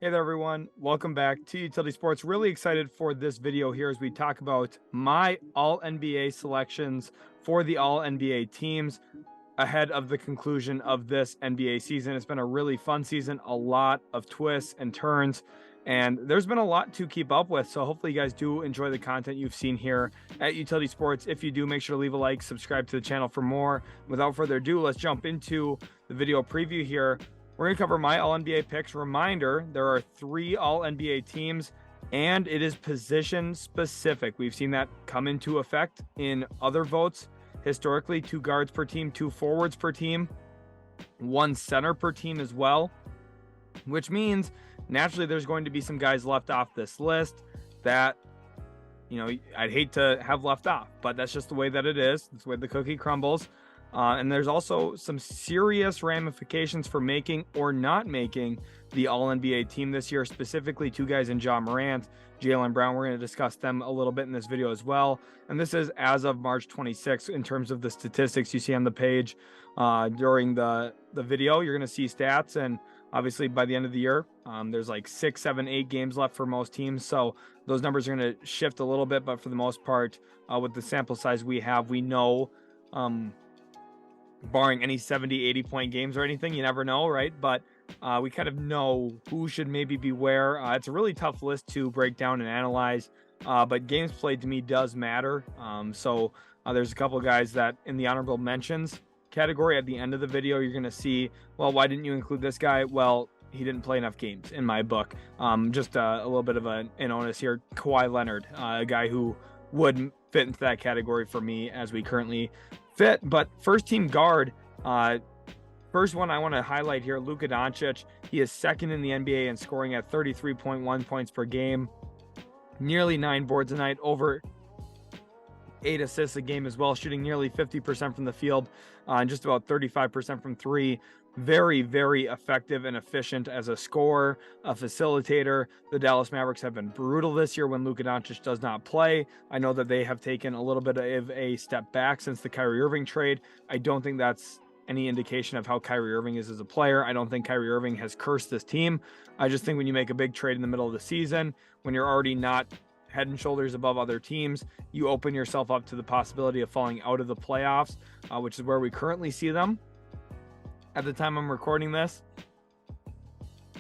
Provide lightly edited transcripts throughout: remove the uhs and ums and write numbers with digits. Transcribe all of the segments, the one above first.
Hey there, everyone. Welcome back to Utility Sports. Really excited for this video here as we talk about my All-NBA selections for the All-NBA teams ahead of the conclusion of this NBA season. It's been a really fun season, a lot of twists and turns, and there's been a lot to keep up with. So hopefully you guys do enjoy the content you've seen here at Utility Sports. If you do, make sure to leave a like, subscribe to the channel for more. Without further ado, let's jump into the video preview here. We're going to cover my All-NBA picks. Reminder, there are 3 All-NBA teams, and it is position specific. We've seen that come into effect in other votes. Historically, 2 guards per team, 2 forwards per team, 1 center per team as well, which means naturally there's going to be some guys left off this list that, you know, I'd hate to have left off, but that's just the way that it is. That's the way the cookie crumbles. And there's also some serious ramifications for making or not making the All-NBA team this year, specifically 2 guys in Ja Morant, Jaylen Brown. We're going to discuss them a little bit in this video as well. And this is as of March 26th in terms of the statistics you see on the page during the video. You're going to see stats, and obviously by the end of the year, there's like 6, 7, 8 games left for most teams. So those numbers are going to shift a little bit, but for the most part, with the sample size we have, we know, barring any 70, 80 point games or anything, you never know, right? But we kind of know who should maybe be where. It's a really tough list to break down and analyze, but games played to me does matter. So there's a couple of guys that in the honorable mentions category at the end of the video, you're going to see, well, why didn't you include this guy? Well, he didn't play enough games in my book. Just a little bit of an onus here. Kawhi Leonard, a guy who would fit into that category for me as we currently fit. But first team guard, first one I want to highlight here, Luka Doncic. He is second in the NBA in scoring at 33.1 points per game, nearly 9 boards a night, over 8 assists a game as well, shooting nearly 50% from the field and just about 35% from 3. Very, very effective and efficient as a scorer, a facilitator. The Dallas Mavericks have been brutal this year when Luka Doncic does not play. I know that they have taken a little bit of a step back since the Kyrie Irving trade. I don't think that's any indication of how Kyrie Irving is as a player. I don't think Kyrie Irving has cursed this team. I just think when you make a big trade in the middle of the season, when you're already not head and shoulders above other teams, you open yourself up to the possibility of falling out of the playoffs, which is where we currently see them at the time I'm recording this.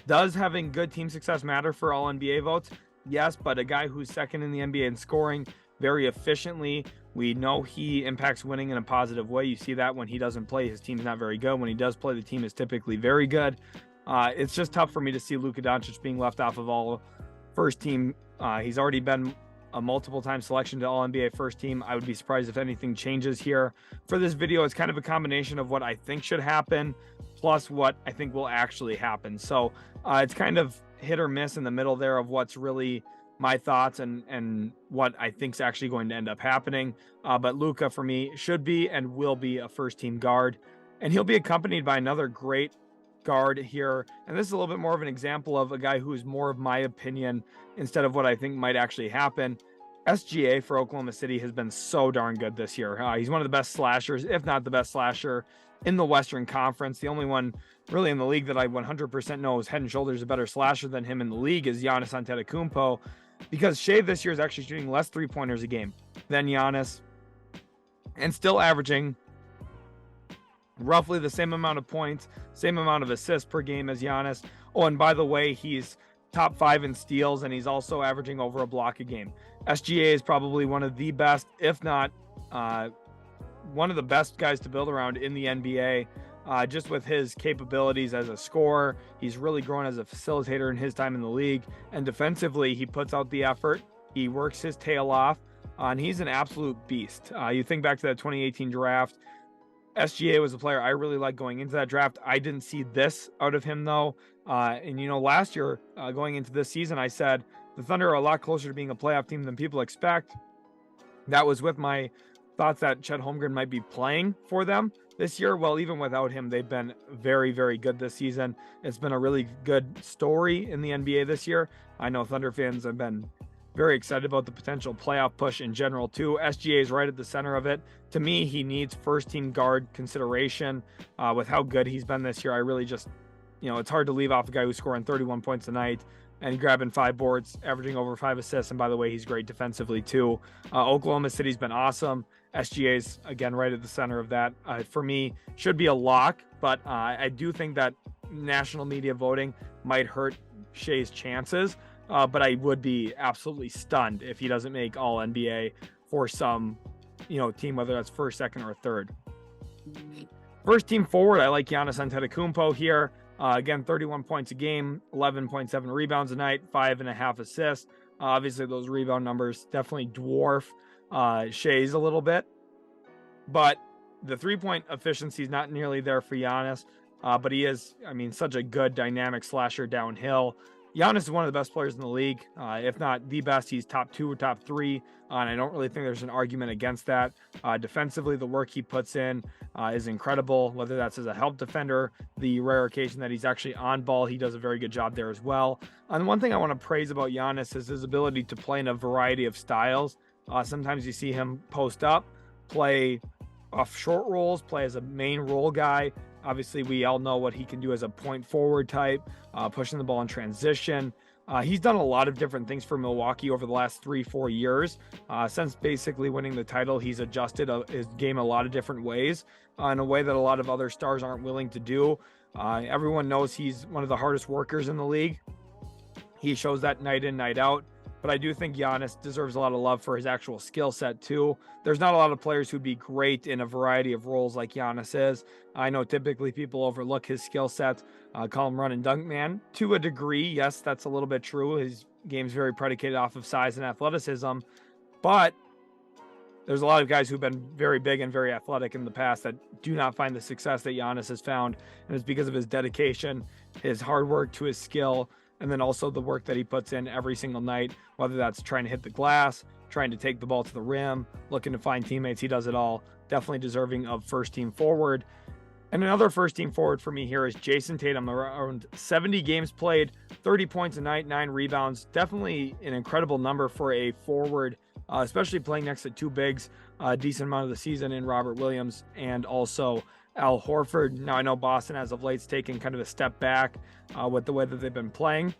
Does having good team success matter for all NBA votes? Yes, but a guy who's second in the NBA in scoring very efficiently, we know he impacts winning in a positive way. You see that when he doesn't play, his team's not very good. When he does play, the team is typically very good. It's just tough for me to see Luka Doncic being left off of all first team. He's already been a multiple time selection to All-NBA first team. I would be surprised if anything changes here. For this video, it's kind of a combination of what I think should happen plus what I think will actually happen. So it's kind of hit or miss in the middle there of what's really my thoughts and what I think is actually going to end up happening. But Luka, for me, should be and will be a first team guard. And he'll be accompanied by another great guard here. And this is a little bit more of an example of a guy who is more of my opinion instead of what I think might actually happen. SGA for Oklahoma City has been so darn good this year. He's one of the best slashers, if not the best slasher in the Western Conference. The only one really in the league that I 100% know is head and shoulders a better slasher than him in the league is Giannis Antetokounmpo, because Shai this year is actually shooting less 3-pointers a game than Giannis and still averaging roughly the same amount of points, same amount of assists per game as Giannis. Oh, and by the way, he's top 5 in steals, and he's also averaging over a block a game. SGA is probably one of the best, if not one of the best guys to build around in the NBA. Just with his capabilities as a scorer, he's really grown as a facilitator in his time in the league. And defensively, he puts out the effort. He works his tail off, and he's an absolute beast. You think back to that 2018 draft, SGA was a player I really liked going into that draft. I didn't see this out of him, though. And, you know, last year, going into this season, I said the Thunder are a lot closer to being a playoff team than people expect. That was with my thoughts that Chet Holmgren might be playing for them this year. Well, even without him, they've been very, very good this season. It's been a really good story in the NBA this year. I know Thunder fans have been very excited about the potential playoff push in general too. SGA is right at the center of it. To me, he needs first team guard consideration with how good he's been this year. I really just, it's hard to leave off a guy who's scoring 31 points a night and grabbing 5 boards, averaging over 5 assists. And by the way, he's great defensively too. Oklahoma City's been awesome. SGA's, again, right at the center of that. For me, should be a lock, but I do think that national media voting might hurt Shai's chances. But I would be absolutely stunned if he doesn't make all NBA for some, team, whether that's first, second, or third. First team forward, I like Giannis Antetokounmpo here. Again, 31 points a game, 11.7 rebounds a night, 5.5 assists. Obviously, those rebound numbers definitely dwarf Shai's a little bit. But the three-point efficiency is not nearly there for Giannis. But he is, such a good dynamic slasher downhill. Giannis is one of the best players in the league. If not the best, he's top 2 or top 3. And I don't really think there's an argument against that. Defensively, the work he puts in is incredible, whether that's as a help defender, the rare occasion that he's actually on ball, he does a very good job there as well. And one thing I want to praise about Giannis is his ability to play in a variety of styles. Sometimes you see him post up, play off short rolls, play as a main role guy. Obviously, we all know what he can do as a point forward type, pushing the ball in transition. He's done a lot of different things for Milwaukee over the last 3-4 years. Since basically winning the title, he's adjusted his game a lot of different ways, in a way that a lot of other stars aren't willing to do. Everyone knows he's one of the hardest workers in the league. He shows that night in, night out. But I do think Giannis deserves a lot of love for his actual skill set too. There's not a lot of players who'd be great in a variety of roles like Giannis is. I know typically people overlook his skill set, call him run and dunk man. To a degree, yes, that's a little bit true. His game's very predicated off of size and athleticism. But there's a lot of guys who've been very big and very athletic in the past that do not find the success that Giannis has found. And it's because of his dedication, his hard work to his skill, and then also the work that he puts in every single night, whether that's trying to hit the glass, trying to take the ball to the rim, looking to find teammates. He does it all. Definitely deserving of first team forward. And another first team forward for me here is Jayson Tatum. Around 70 games played, 30 points a night, 9 rebounds. Definitely an incredible number for a forward, especially playing next to 2 bigs, a decent amount of the season in Robert Williams and also Al Horford. Now, I know Boston as of late's taken kind of a step back with the way that they've been playing.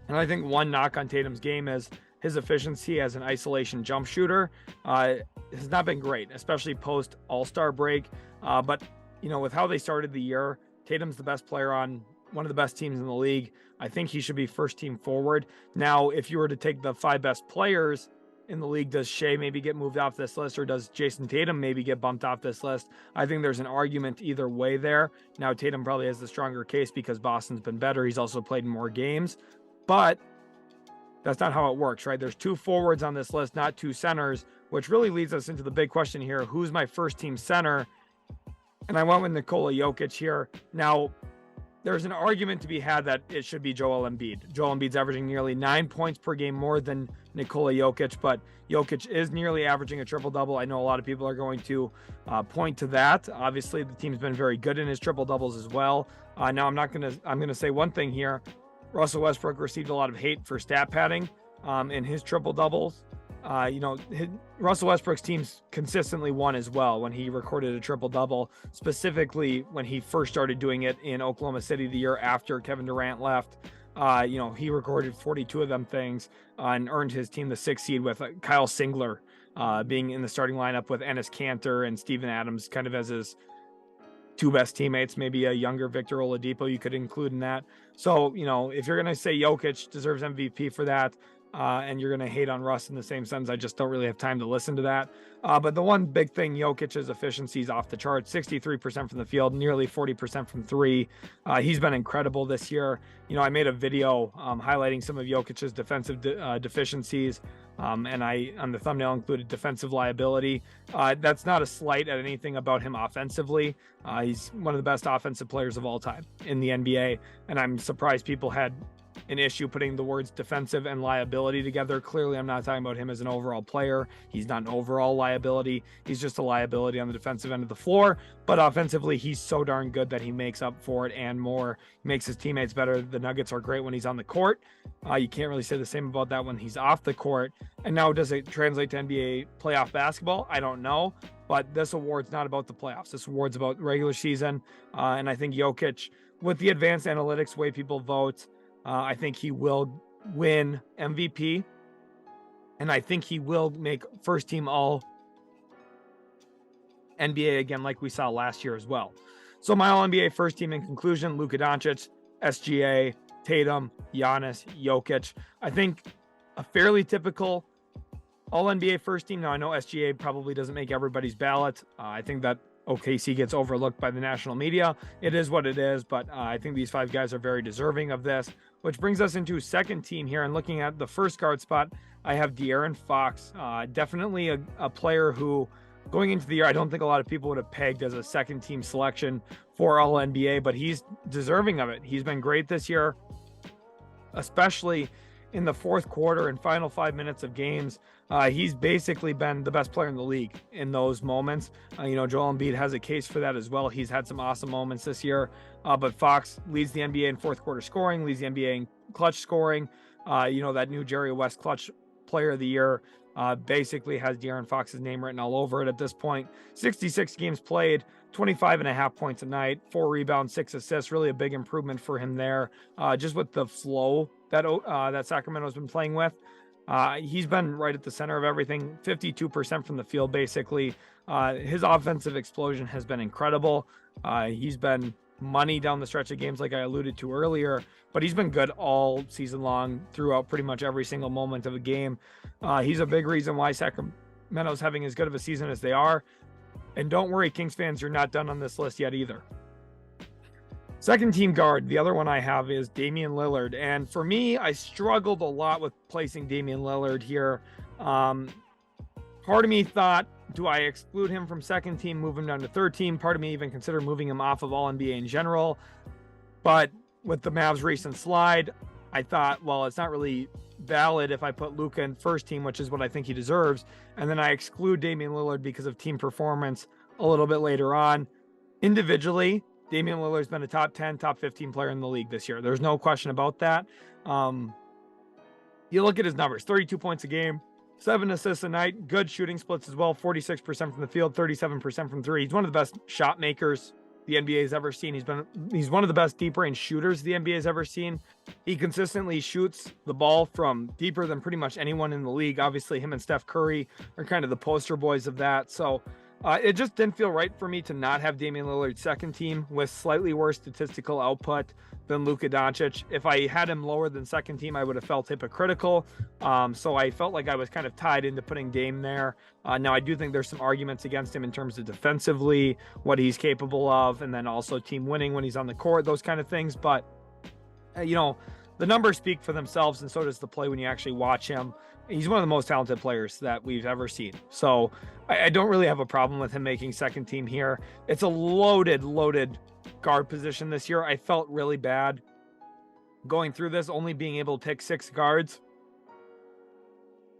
And I think one knock on Tatum's game is his efficiency as an isolation jump shooter has not been great, especially post All-Star break. But, with how they started the year, Tatum's the best player on one of the best teams in the league. I think he should be first team forward. Now, if you were to take the 5 best players in the league, does Shai maybe get moved off this list, or does Jayson Tatum maybe get bumped off this list? I think there's an argument either way there. Now, Tatum probably has the stronger case because Boston's been better. He's also played more games, but that's not how it works, right? There's 2 forwards on this list, not 2 centers, which really leads us into the big question here. Who's my first team center? And I went with Nikola Jokic here. Now, there's an argument to be had that it should be Joel Embiid. Joel Embiid's averaging nearly 9 points per game more than Nikola Jokic, but Jokic is nearly averaging a triple-double. I know a lot of people are going to point to that. Obviously, the team's been very good in his triple-doubles as well. Now, I'm going to say one thing here. Russell Westbrook received a lot of hate for stat padding in his triple-doubles. Russell Westbrook's teams consistently won as well when he recorded a triple-double, specifically when he first started doing it in Oklahoma City the year after Kevin Durant left. He recorded 42 of them things and earned his team the 6th seed with Kyle Singler being in the starting lineup with Enes Kanter and Steven Adams kind of as his 2 best teammates, maybe a younger Victor Oladipo you could include in that. So, if you're going to say Jokic deserves MVP for that, and you're going to hate on Russ in the same sense, I just don't really have time to listen to that. But the one big thing, Jokic's efficiency is off the charts, 63% from the field, nearly 40% from 3. He's been incredible this year. I made a video highlighting some of Jokic's defensive deficiencies, and I, on the thumbnail, included defensive liability. That's not a slight at anything about him offensively. He's one of the best offensive players of all time in the NBA, and I'm surprised people had an issue putting the words defensive and liability together. Clearly, I'm not talking about him as an overall player. He's not an overall liability. He's just a liability on the defensive end of the floor. But offensively, he's so darn good that he makes up for it and more. He makes his teammates better. The Nuggets are great when he's on the court. You can't really say the same about that when he's off the court. And now, does it translate to NBA playoff basketball? I don't know. But this award's not about the playoffs. This award's about regular season. And I think Jokic, with the advanced analytics, way people vote, I think he will win MVP. And I think he will make first team all NBA again, like we saw last year as well. So my all NBA first team in conclusion: Luka Doncic, SGA, Tatum, Giannis, Jokic. I think a fairly typical all NBA first team. Now I know SGA probably doesn't make everybody's ballot. I think that OKC gets overlooked by the national media. It is what it is, but I think these 5 guys are very deserving of this, which brings us into second team here. And looking at the first guard spot, I have De'Aaron Fox. Definitely a player who, going into the year, I don't think a lot of people would have pegged as a second team selection for all NBA, but he's deserving of it. He's been great this year, especially in the fourth quarter and final 5 minutes of games. He's basically been the best player in the league in those moments. Joel Embiid has a case for that as well. He's had some awesome moments this year, but Fox leads the NBA in fourth quarter scoring, leads the NBA in clutch scoring. That new Jerry West clutch player of the year basically has De'Aaron Fox's name written all over it at this point. 66 games played, 25.5 points a night, 4 rebounds, 6 assists. Really a big improvement for him there. Just with the flow that Sacramento's been playing with. He's been right at the center of everything, 52% from the field, basically. His offensive explosion has been incredible. He's been money down the stretch of games, like I alluded to earlier, but he's been good all season long throughout pretty much every single moment of a game. He's a big reason why Sacramento's having as good of a season as they are. And don't worry, Kings fans, you're not done on this list yet either. Second team guard, the other one I have is Damian Lillard. And for me, I struggled a lot with placing Damian Lillard here. Part of me thought, do I exclude him from second team, move him down to third team? Part of me even considered moving him off of all NBA in general. But with the Mavs' recent slide, I thought, well, it's not really valid if I put Luka in first team, which is what I think he deserves. And then I exclude Damian Lillard because of team performance a little bit later on. Individually, Damian Lillard's been a top 10, top 15 player in the league this year. There's no question about that. You look at his numbers, 32 points a game, 7 assists a night, good shooting splits as well, 46% from the field, 37% from three. He's one of the best shot makers the NBA has ever seen. He's one of the best deep range shooters the NBA has ever seen. He consistently shoots the ball from deeper than pretty much anyone in the league. Obviously, him and Steph Curry are kind of the poster boys of that. So it just didn't feel right for me to not have Damian Lillard second team with slightly worse statistical output than Luka Doncic. If I had him lower than second team, I would have felt hypocritical. So I felt like I was kind of tied into putting Dame there. Now, I do think there's some arguments against him in terms of defensively, what he's capable of, and then also team winning when he's on the court, those kind of things. But, the numbers speak for themselves, and so does the play when you actually watch him. He's one of the most talented players that we've ever seen. So I don't really have a problem with him making second team here. It's a loaded guard position this year. I felt really bad going through this, only being able to pick 6 guards.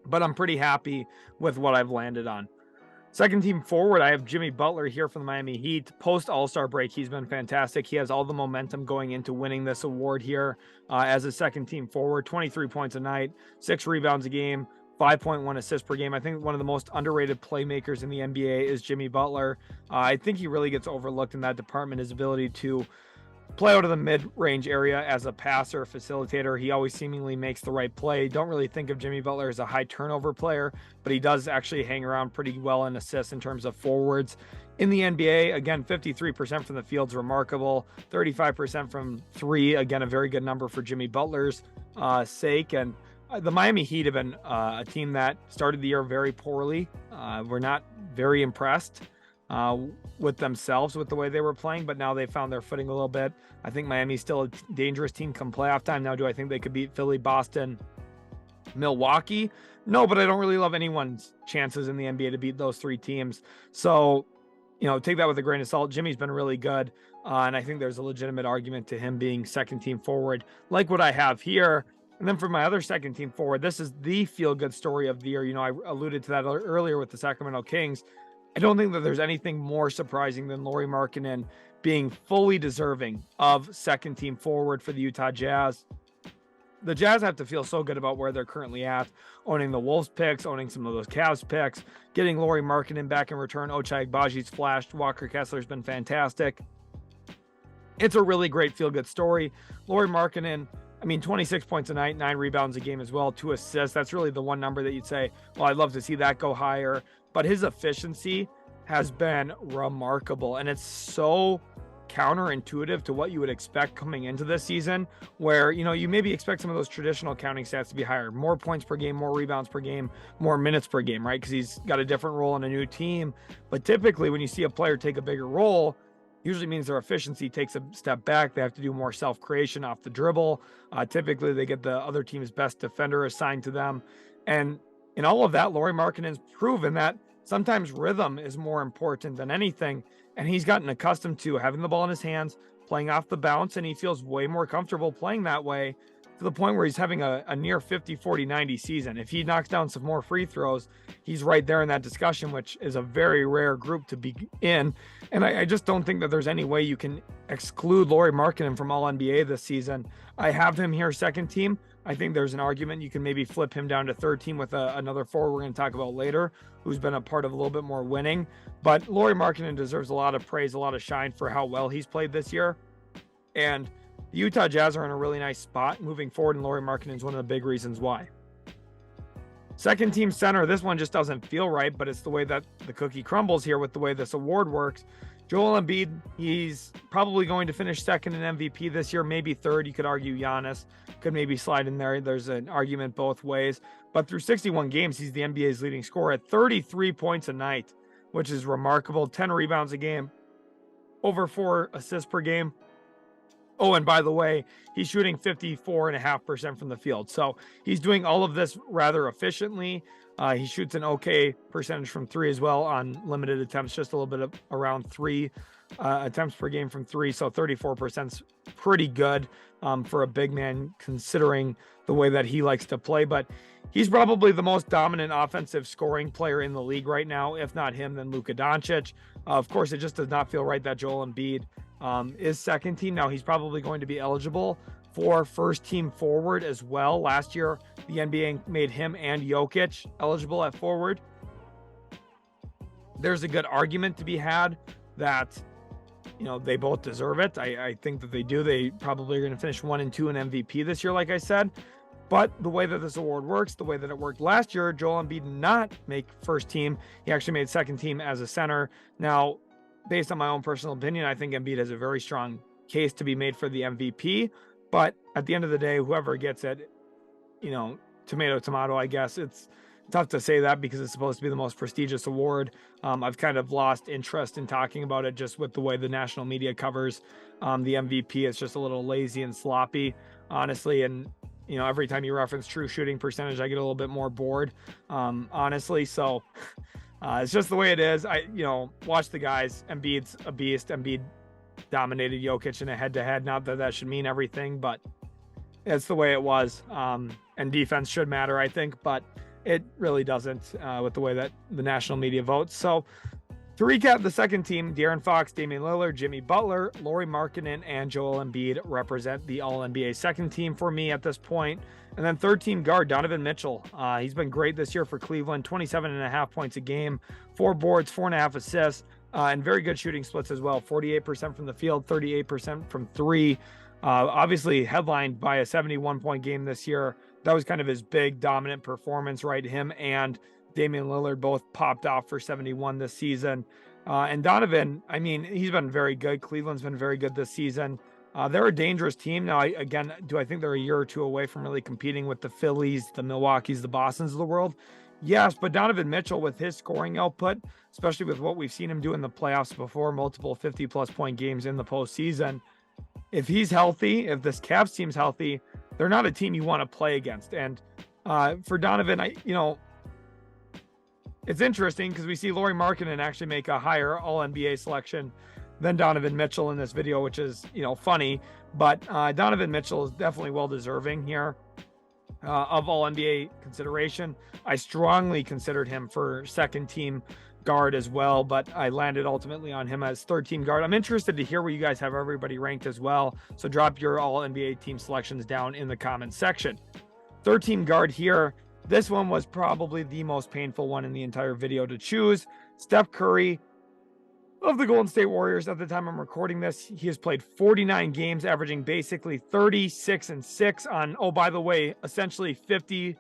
But I'm pretty happy with what I've landed on. Second team forward, I have Jimmy Butler here from the Miami Heat. Post All-Star break, he's been fantastic. He has all the momentum going into winning this award here as a second team forward. 23 points a night, 6 rebounds a game, 5.1 assists per game. I think one of the most underrated playmakers in the NBA is Jimmy Butler. I think he really gets overlooked in that department, his ability to play out of the mid-range area as a passer, facilitator. He always seemingly makes the right play. Don't really think of Jimmy Butler as a high turnover player, but he does actually hang around pretty well in assists in terms of forwards. In the NBA, again, 53% from the field's remarkable, 35% from three. Again, a very good number for Jimmy Butler's sake. And the Miami Heat have been a team that started the year very poorly. We're not very impressed with themselves with the way they were playing, but now they found their footing a little bit. I think Miami's still a dangerous team come playoff time. Now, do I think they could beat Philly, Boston, Milwaukee? No, but I don't really love anyone's chances in the NBA to beat those 3 teams. So, take that with a grain of salt. Jimmy's been really good. And I think there's a legitimate argument to him being second team forward, like what I have here. And then for my other second team forward, this is the feel good story of the year. You know, I alluded to that earlier with the Sacramento Kings. I don't think that there's anything more surprising than Lauri Markkanen being fully deserving of second team forward for the Utah Jazz. The Jazz have to feel so good about where they're currently at, owning the Wolves picks, owning some of those Cavs picks, getting Lauri Markkanen back in return. Ochai Agbaji's flashed. Walker Kessler's been fantastic. It's a really great feel-good story. Lauri Markkanen, 26 points a night, 9 rebounds a game as well, 2 assists. That's really the one number that you'd say, well, I'd love to see that go higher. But his efficiency has been remarkable, and it's so counterintuitive to what you would expect coming into this season, where, you maybe expect some of those traditional counting stats to be higher, more points per game, more rebounds per game, more minutes per game, right? Because he's got a different role on a new team. But typically when you see a player take a bigger role, usually means their efficiency takes a step back. They have to do more self-creation off the dribble. Typically they get the other team's best defender assigned to them. And in all of that, Lauri Markkanen's proven that sometimes rhythm is more important than anything. And he's gotten accustomed to having the ball in his hands, playing off the bounce, and he feels way more comfortable playing that way, to the point where he's having a near 50, 40, 90 season. If he knocks down some more free throws, he's right there in that discussion, which is a very rare group to be in. And I just don't think that there's any way you can exclude Lauri Markkanen from All-NBA this season. I have him here second team. I think there's an argument you can maybe flip him down to third team with another forward we're going to talk about later, who's been a part of a little bit more winning. But Lauri Markkanen deserves a lot of praise, a lot of shine for how well he's played this year. And the Utah Jazz are in a really nice spot moving forward, and Lauri Markkanen is one of the big reasons why. Second team center, this one just doesn't feel right, but it's the way that the cookie crumbles here with the way this award works. Joel Embiid, he's probably going to finish second in MVP this year, maybe third. You could argue Giannis could maybe slide in there. There's an argument both ways. But through 61 games, he's the NBA's leading scorer at 33 points a night, which is remarkable. 10 rebounds a game, over 4 assists per game. Oh, and by the way, he's shooting 54.5% from the field. So he's doing all of this rather efficiently. He shoots an okay percentage from 3 as well on limited attempts, just a little bit of around 3 attempts per game from 3. So 34% is pretty good for a big man, considering the way that he likes to play. But he's probably the most dominant offensive scoring player in the league right now. If not him, then Luka Doncic. Of course, it just does not feel right that Joel Embiid is second team. Now, he's probably going to be eligible for first team forward as well. Last year, the NBA made him and Jokic eligible at forward. There's a good argument to be had that, they both deserve it. I think that they do. They probably are going to finish 1 and 2 in MVP this year, like I said. But the way that this award works, the way that it worked last year, Joel Embiid did not make first team. He actually made second team as a center. Now, based on my own personal opinion, I think Embiid has a very strong case to be made for the MVP. But at the end of the day, whoever gets it, tomato, tomato, I guess. It's tough to say that because it's supposed to be the most prestigious award. I've kind of lost interest in talking about it just with the way the national media covers the MVP. It's just a little lazy and sloppy, honestly. And, every time you reference true shooting percentage, I get a little bit more bored, honestly. So it's just the way it is. Watch the guys. Embiid's a beast. Embiid dominated Jokic in a head-to-head. Not that that should mean everything, but it's the way it was. And defense should matter, I think, but it really doesn't with the way that the national media votes. So to recap, the second team, De'Aaron Fox, Damian Lillard, Jimmy Butler, Lauri Markkanen, and Joel Embiid represent the All-NBA second team for me at this point. And then third team guard, Donovan Mitchell. He's been great this year for Cleveland, 27.5 points a game, 4 boards, 4.5 assists, and very good shooting splits as well. 48% from the field, 38% from 3. Obviously headlined by a 71-point game this year. That was kind of his big dominant performance, right? Him and Damian Lillard both popped off for 71 this season. And Donovan, he's been very good. Cleveland's been very good this season. They're a dangerous team. Now, do I think they're a year or two away from really competing with the Phillies, the Milwaukees, the Bostons of the world? Yes, but Donovan Mitchell, with his scoring output, especially with what we've seen him do in the playoffs before, multiple 50-plus point games in the postseason, if he's healthy, if this Cavs team's healthy, they're not a team you want to play against. And for Donovan, it's interesting because we see Lauri Markkanen actually make a higher All-NBA selection than Donovan Mitchell in this video, which is, funny. But Donovan Mitchell is definitely well deserving here of all NBA consideration. I strongly considered him for second team guard as well, but I landed ultimately on him as third team guard. I'm interested to hear where you guys have everybody ranked as well. So drop your all NBA team selections down in the comments section. Third team guard here. This one was probably the most painful one in the entire video to choose. Steph Curry of the Golden State Warriors. At the time I'm recording this, he has played 49 games, averaging basically 36 and 6 on, oh, by the way, essentially 50%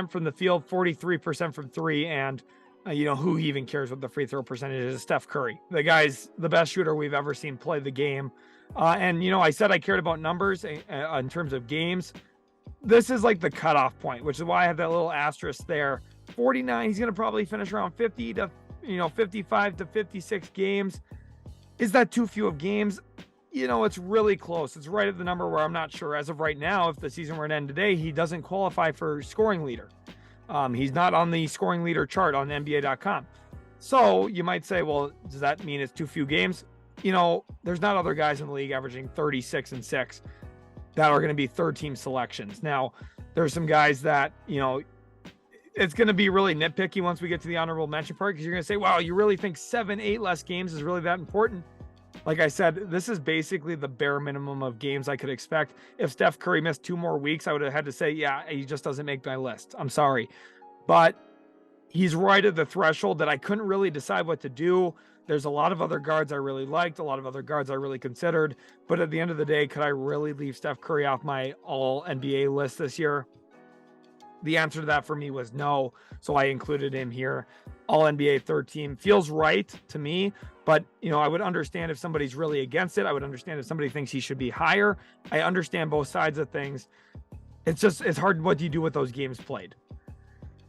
from the field, 43% from three, and who even cares what the free throw percentage is? Steph Curry. The guy's the best shooter we've ever seen play the game. And I said I cared about numbers in terms of games. This is like the cutoff point, which is why I have that little asterisk there. 49, he's going to probably finish around 50 to 55 to 56 games. Is that too few of games? It's really close. It's right at the number where I'm not sure as of right now, if the season were to end today, he doesn't qualify for scoring leader. He's not on the scoring leader chart on NBA.com. So you might say, well, does that mean it's too few games? There's not other guys in the league averaging 36 and 6 that are going to be third team selections. Now, there's some guys that, it's going to be really nitpicky once we get to the honorable mention part, because you're going to say, wow, you really think 7-8 less games is really that important? Like I said, this is basically the bare minimum of games I could expect. If Steph Curry missed 2 more weeks, I would have had to say, yeah, he just doesn't make my list. I'm sorry. But he's right at the threshold that I couldn't really decide what to do. There's a lot of other guards I really liked, a lot of other guards I really considered. But at the end of the day, could I really leave Steph Curry off my all-NBA list this year? The answer to that for me was no. So I included him here. All-NBA third team feels right to me. But, I would understand if somebody's really against it. I would understand if somebody thinks he should be higher. I understand both sides of things. It's hard. What do you do with those games played?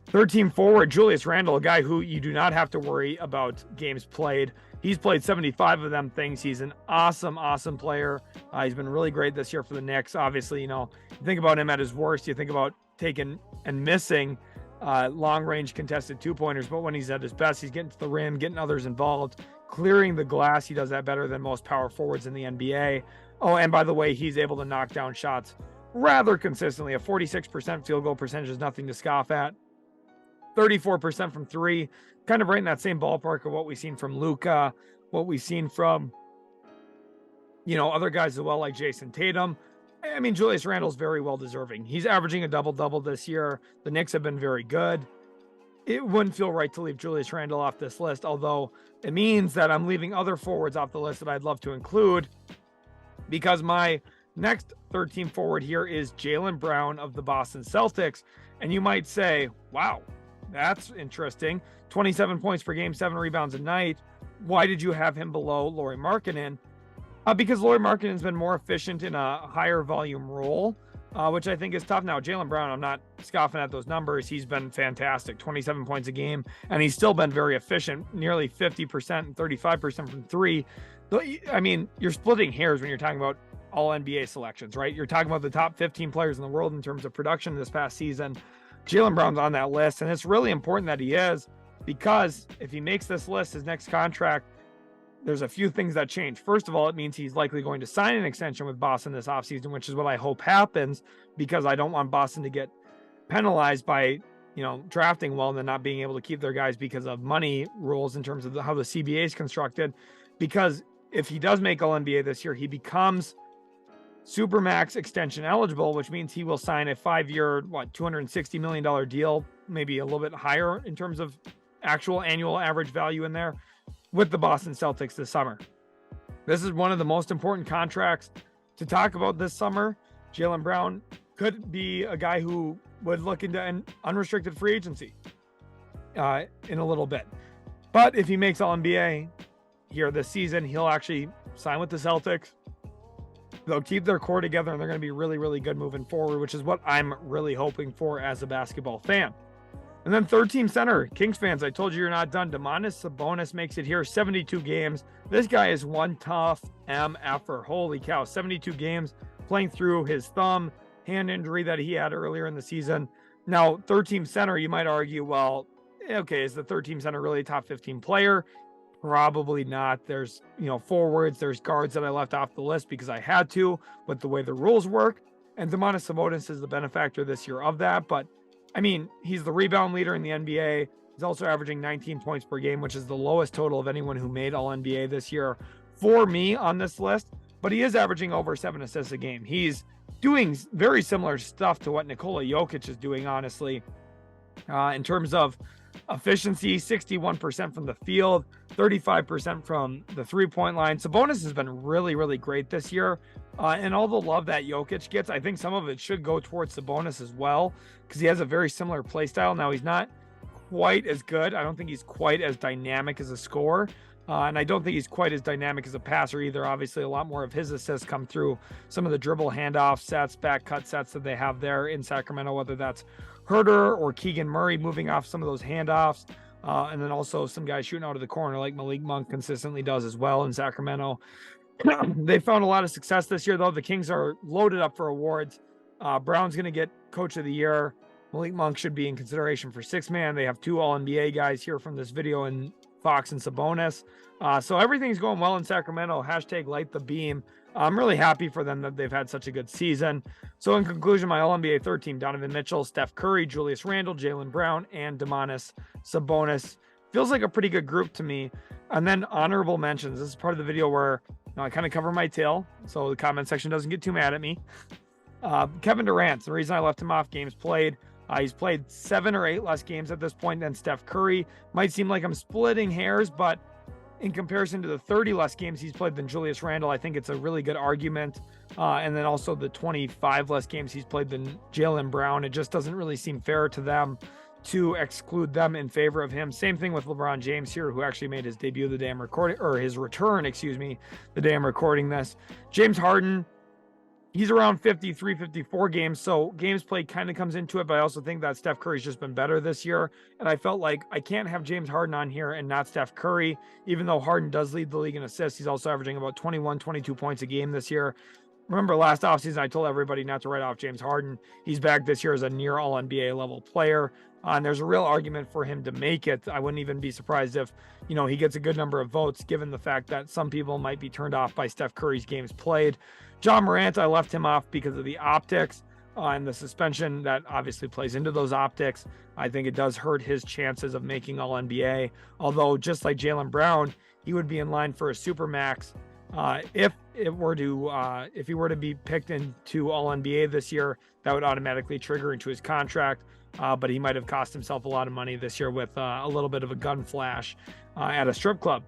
Third team forward, Julius Randle, a guy who you do not have to worry about games played. He's played 75 of them things. He's an awesome, awesome player. He's been really great this year for the Knicks. Obviously, you think about him at his worst. You think about taking and missing long-range contested two-pointers. But when he's at his best, he's getting to the rim, getting others involved, clearing the glass. He does that better than most power forwards in the NBA. Oh, and by the way, he's able to knock down shots rather consistently. A 46% field goal percentage is nothing to scoff at. 34% from three, kind of right in that same ballpark of what we've seen from Luka, what we've seen from, other guys as well, like Jayson Tatum. I mean, Julius Randle's very well deserving. He's averaging a double-double this year. The Knicks have been very good. It wouldn't feel right to leave Julius Randle off this list, although it means that I'm leaving other forwards off the list that I'd love to include, because my next third team forward here is Jaylen Brown of the Boston Celtics. And you might say, wow, that's interesting. 27 points per game, 7 rebounds a night. Why did you have him below Lauri Markkanen? Because Lauri Markkanen's been more efficient in a higher volume role, which I think is tough. Now, Jaylen Brown, I'm not scoffing at those numbers. He's been fantastic, 27 points a game, and he's still been very efficient, nearly 50% and 35% from three. I mean, you're splitting hairs when you're talking about all NBA selections, right? You're talking about the top 15 players in the world in terms of production this past season. Jaylen Brown's on that list, and it's really important that he is, because if he makes this list, his next contract, there's a few things that change. First of all, it means he's likely going to sign an extension with Boston this offseason, which is what I hope happens, because I don't want Boston to get penalized by, drafting well and then not being able to keep their guys because of money rules in terms of how the CBA is constructed. Because if he does make All-NBA this year, he becomes Supermax extension eligible, which means he will sign a 5-year, $260 million deal, maybe a little bit higher in terms of actual annual average value in there, with the Boston Celtics this summer. This is one of the most important contracts to talk about this summer. Jaylen Brown could be a guy who would look into an unrestricted free agency in a little bit. But if he makes All-NBA here this season, he'll actually sign with the Celtics. They'll keep their core together, and they're going to be really, really good moving forward, which is what I'm really hoping for as a basketball fan. And then third team center, Kings fans, I told you you're not done. Domantas Sabonis makes it here, 72 games. This guy is one tough MFer. Holy cow, 72 games playing through his thumb, hand injury that he had earlier in the season. Now, third team center, you might argue, well, okay, is the third team center really a top 15 player? Probably not. There's, forwards, there's guards that I left off the list because I had to with the way the rules work. And Domantas Sabonis is the benefactor this year of that. But I mean, he's the rebound leader in the NBA. He's also averaging 19 points per game, which is the lowest total of anyone who made All NBA this year for me on this list. But he is averaging over 7 assists a game. He's doing very similar stuff to what Nikola Jokic is doing, honestly, in terms of efficiency. 61% from the field, 35% from the three-point line. Sabonis has been really, really great this year. And all the love that Jokic gets, I think some of it should go towards Sabonis as well, because he has a very similar play style. Now, he's not quite as good. I don't think he's quite as dynamic as a scorer. And I don't think he's quite as dynamic as a passer either. Obviously, a lot more of his assists come through some of the dribble handoff sets, back cut sets that they have there in Sacramento, whether that's Herter or Keegan Murray moving off some of those handoffs. And then also some guys shooting out of the corner like Malik Monk consistently does as well in Sacramento. They found a lot of success this year, though. The Kings are loaded up for awards. Brown's going to get Coach of the Year. Malik Monk should be in consideration for sixth man. They have 2 All-NBA guys here from this video, and Fox and Sabonis. So everything's going well in Sacramento. Hashtag light the beam. I'm really happy for them that they've had such a good season. So in conclusion, my All-NBA third team: Donovan Mitchell, Steph Curry, Julius Randle, Jaylen Brown, and Domantas Sabonis. Feels like a pretty good group to me. And then honorable mentions. This is part of the video where I kind of cover my tail, so the comment section doesn't get too mad at me. Kevin Durant. The reason I left him off: games played. He's played 7 or 8 less games at this point than Steph Curry. Might seem like I'm splitting hairs, but in comparison to the 30 less games he's played than Julius Randle, I think it's a really good argument. And then also the 25 less games he's played than Jaylen Brown. It just doesn't really seem fair to them to exclude them in favor of him. Same thing with LeBron James here, who actually made his debut the day I'm recording, or his return, the day I'm recording this. James Harden, he's around 53, 54 games, so games played kind of comes into it, but I also think that Steph Curry's just been better this year, and I felt like I can't have James Harden on here and not Steph Curry, even though Harden does lead the league in assists. He's also averaging about 21, 22 points a game this year. Remember last offseason, I told everybody not to write off James Harden. He's back this year as a near All-NBA level player, and there's a real argument for him to make it. I wouldn't even be surprised if, he gets a good number of votes, given the fact that some people might be turned off by Steph Curry's games played. John Morant, I left him off because of the optics and the suspension that obviously plays into those optics. I think it does hurt his chances of making All-NBA, although just like Jaylen Brown, he would be in line for a Supermax if he were to be picked into All-NBA this year. That would automatically trigger into his contract, but he might have cost himself a lot of money this year with a little bit of a gun flash at a strip club.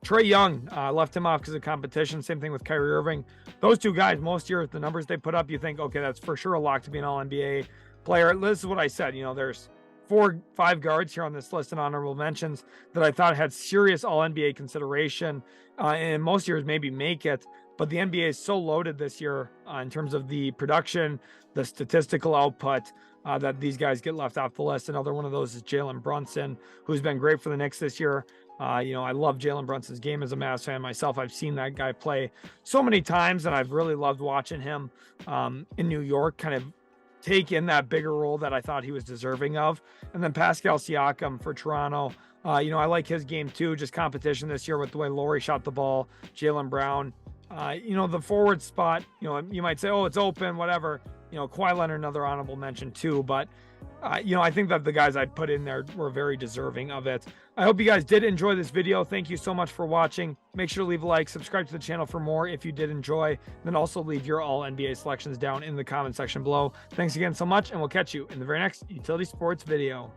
Trae Young, left him off because of competition. Same thing with Kyrie Irving. Those two guys, most years, the numbers they put up, you think, okay, that's for sure a lock to be an All-NBA player. This is what I said. There's 4-5 guards here on this list in honorable mentions that I thought had serious All-NBA consideration, and most years maybe make it. But the NBA is so loaded this year in terms of the production, the statistical output, that these guys get left off the list. Another one of those is Jalen Brunson, who's been great for the Knicks this year. I love Jalen Brunson's game as a Mavs fan myself. I've seen that guy play so many times, and I've really loved watching him in New York kind of take in that bigger role that I thought he was deserving of. And then Pascal Siakam for Toronto. I like his game too, just competition this year with the way Lauri shot the ball, Jaylen Brown. The forward spot, you might say, oh, it's open, whatever. Kawhi Leonard, another honorable mention too, but I think that the guys I put in there were very deserving of it. I hope you guys did enjoy this video. Thank you so much for watching. Make sure to leave a like, subscribe to the channel for more if you did enjoy, then also leave your all NBA selections down in the comment section below. Thanks again so much, and we'll catch you in the very next Utility Sports video.